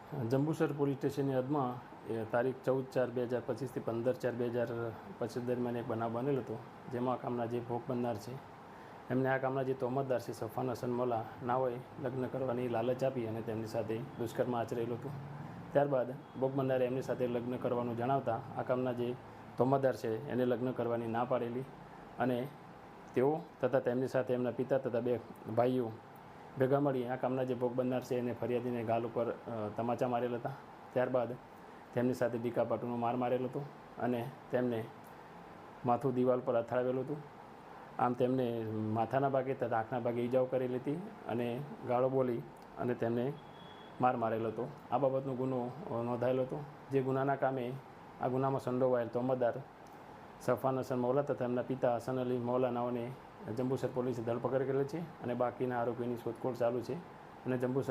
Jambusar police સ્ટેશનની હદમાં તારીખ 14/4/2025થી 15/4/2025 દરમિયાન એક બનાવ બનેલો હતો, જેમાં આ કામના જે ભોગ બનનાર છે એમને આ કામના જે તોહમતદાર છે સફાન હસન મોલા નાઓએ લગ્ન કરવાની લાલચ આપી અને તેમની સાથે દુષ્કર્મ આચરેલું હતું. ત્યારબાદ ભોગ બનનારે એમની સાથે લગ્ન કરવાનું જણાવતા આ કામના જે તોહમતદાર છે એને લગ્ન કરવાની ના પાડેલી અને તેઓ તથા તેમની સાથે એમના પિતા તથા બે ભાઈઓ ભેગા મળી આ કામના જે ભોગ બનનાર છે એને ફરિયાદીને ગાલ ઉપર તમાચા મારેલા હતા. ત્યારબાદ તેમની સાથે ડીકાપાટુનો માર મારેલો હતો અને તેમને માથું દિવાલ પર અથડાવેલું હતું. આમ તેમને માથાના ભાગે તથા આંખના ભાગે ઈજાઓ કરેલી હતી અને ગાળો બોલી અને તેમને માર મારેલો હતો. આ બાબતનો ગુનો નોંધાયેલો હતો, જે ગુનાના કામે આ ગુનામાં સંડોવાયેલ તોહમતદાર સફાન હસન મૌલા તથા એમના પિતા હસન અલી મૌલા નાઓને જંબુસર પોલીસે ધરપકડ કરેલ છે અને બાકીના આરોપીની શોધખોળ ચાલુ છે અને જંબુસર